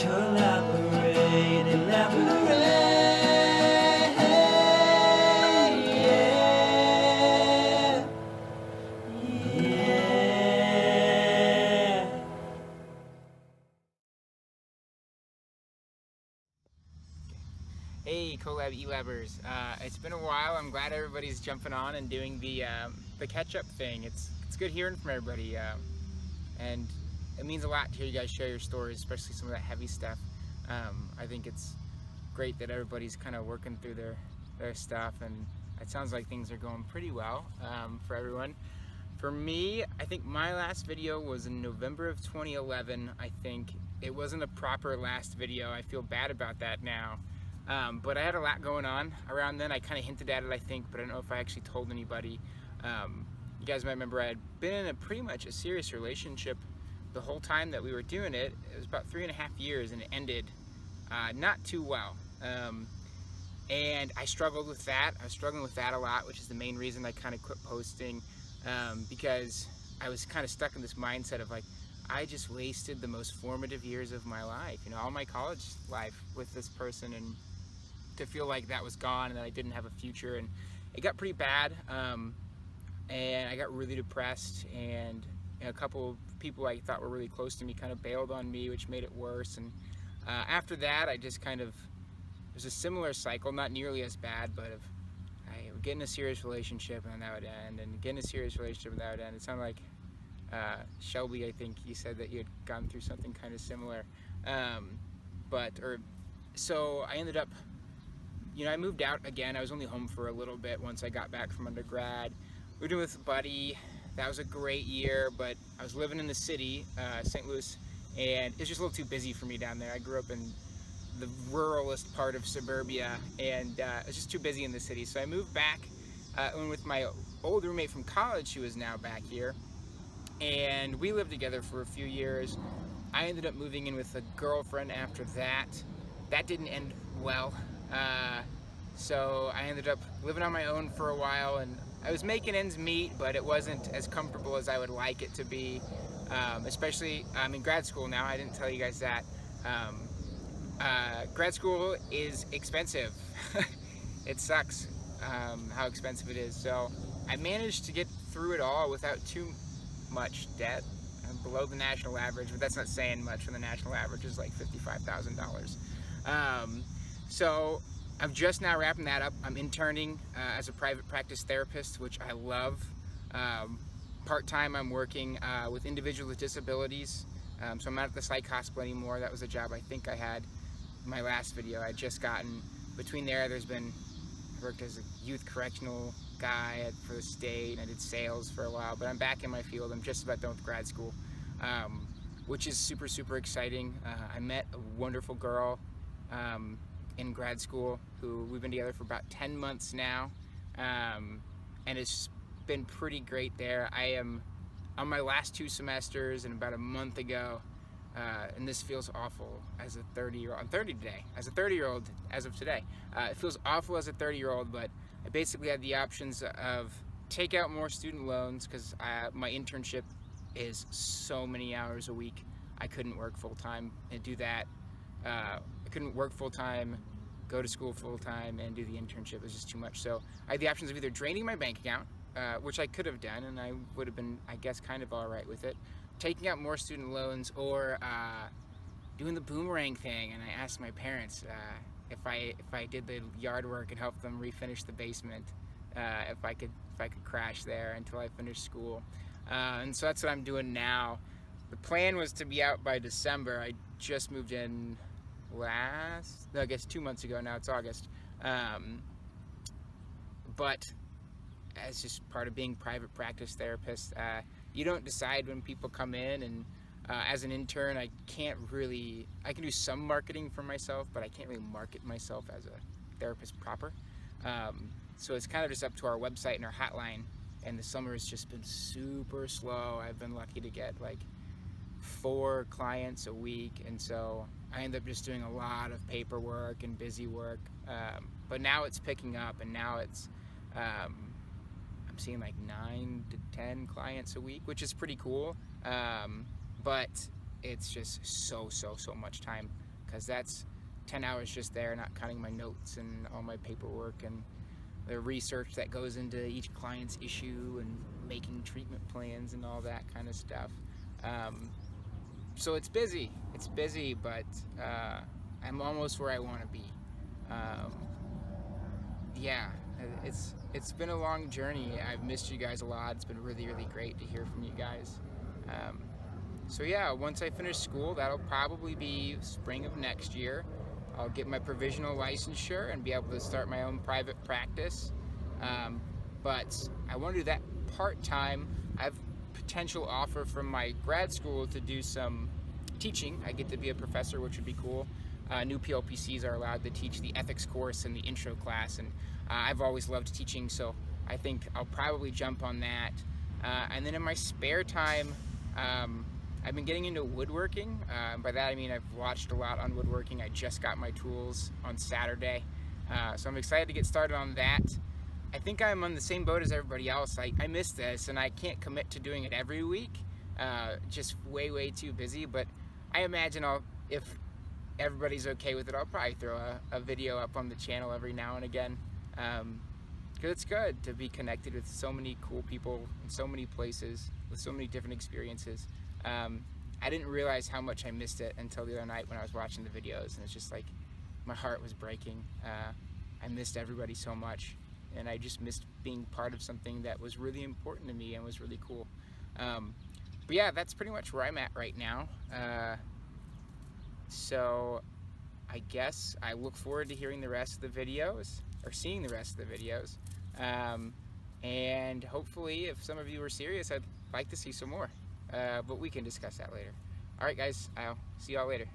Collaborate, elaborate, yeah, yeah. Hey, Collab Elabbers. It's been a while. I'm glad everybody's jumping on and doing the catch-up thing. It's good hearing from everybody, and it means a lot to hear you guys share your stories, especially some of that heavy stuff. I think it's great that everybody's kind of working through their stuff, and it sounds like things are going pretty well for everyone. For me, I think my last video was in November of 2011. I think it wasn't a proper last video. I feel bad about that now. But I had a lot going on around then. I kind of hinted at it, I think, but I don't know if I actually told anybody. You guys might remember I had been in pretty much a serious relationship the whole time that we were doing it. It was about 3.5 years, and it ended not too well. And I struggled with that. I was struggling with that a lot, which is the main reason I kind of quit posting, because I was kind of stuck in this mindset of like, I just wasted the most formative years of my life, you know, all my college life with this person, and to feel like that was gone and that I didn't have a future. And it got pretty bad, and I got really depressed, and a couple of people I thought were really close to me kind of bailed on me, which made it worse. And after that, I just kind of, it was a similar cycle, not nearly as bad, but I would get in a serious relationship and that would end, and get in a serious relationship and that would end. It sounded like Shelby, I think you said that you had gone through something kind of similar. So I ended up, you know, I moved out again. I was only home for a little bit once I got back from undergrad. Moved in with a buddy. That was a great year, but I was living in the city, St. Louis, and it's just a little too busy for me down there. I grew up in the ruralist part of suburbia, and it was just too busy in the city. So I moved back, and with my old roommate from college, who is now back here, and we lived together for a few years. I ended up moving in with a girlfriend after that. That didn't end well. So I ended up living on my own for a while, and I was making ends meet, but it wasn't as comfortable as I would like it to be. Especially, I'm in grad school now. I didn't tell you guys that. Grad school is expensive. It sucks how expensive it is. So I managed to get through it all without too much debt. I'm below the national average, but that's not saying much when the national average is like $55,000. So I'm just now wrapping that up. I'm interning as a private practice therapist, which I love. Part-time, I'm working with individuals with disabilities. So I'm not at the psych hospital anymore. That was a job I think I had in my last video. I'd just gotten. Between there, I worked as a youth correctional guy for the state, and I did sales for a while, but I'm back in my field. I'm just about done with grad school, which is super, super exciting. I met a wonderful girl in grad school who we've been together for about 10 months now, and it's been pretty great there. I am on my last 2 semesters, and about a month ago, and this feels awful as a 30-year-old. I'm 30 today. As a 30-year-old, as of today, it feels awful as a 30-year-old, but I basically had the options of take out more student loans because my internship is so many hours a week. I couldn't work full-time and do that. I couldn't work full-time, go to school full-time, and do the internship. It was just too much. So I had the options of either draining my bank account, which I could have done, and I would have been, I guess, kind of all right with it, taking out more student loans, or doing the boomerang thing. And I asked my parents if I did the yard work and helped them refinish the basement, if I could crash there until I finished school. And so that's what I'm doing now. The plan was to be out by December. I just moved in I guess 2 months ago. Now it's August. But as just part of being private practice therapist, you don't decide when people come in, and as an intern, I can do some marketing for myself, but I can't really market myself as a therapist proper. So it's kind of just up to our website and our hotline, and the summer has just been super slow. I've been lucky to get like 4 clients a week, and so I end up just doing a lot of paperwork and busy work. But now it's picking up, and now it's I'm seeing like 9 to 10 clients a week, which is pretty cool. But it's just so much time, because that's 10 hours just there, not counting my notes and all my paperwork and the research that goes into each client's issue and making treatment plans and all that kind of stuff. So it's busy, but I'm almost where I want to be. Yeah, it's been a long journey. I've missed you guys a lot. It's been really great to hear from you guys. So yeah, once I finish school, that'll probably be spring of next year. I'll get my provisional licensure and be able to start my own private practice. But I want to do that part-time. I have potential offer from my grad school to do some teaching. I get to be a professor, which would be cool. New PLPCs are allowed to teach the ethics course and the intro class, and I've always loved teaching, so I think I'll probably jump on that. And then in my spare time, I've been getting into woodworking. By that I mean I've watched a lot on woodworking. I just got my tools on Saturday, so I'm excited to get started on that. I think I'm on the same boat as everybody else. I miss this, and I can't commit to doing it every week. Just way too busy, but I imagine if everybody's okay with it, I'll probably throw a video up on the channel every now and again. Because it's good to be connected with so many cool people in so many places with so many different experiences. I didn't realize how much I missed it until the other night when I was watching the videos, and it's just like my heart was breaking. I missed everybody so much, and I just missed being part of something that was really important to me and was really cool. But yeah, that's pretty much where I'm at right now. So I guess I look forward to hearing the rest of the videos, or seeing the rest of the videos. And hopefully, if some of you are serious, I'd like to see some more. But we can discuss that later. Alright guys, I'll see y'all later.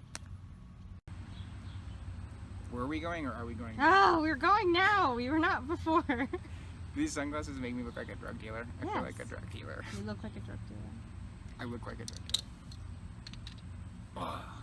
Were we going, or are we going? Oh, we're going now. We were not before. These sunglasses make me look like a drug dealer. I feel like a drug dealer. You look like a drug dealer. I look like a drug dealer. Oh.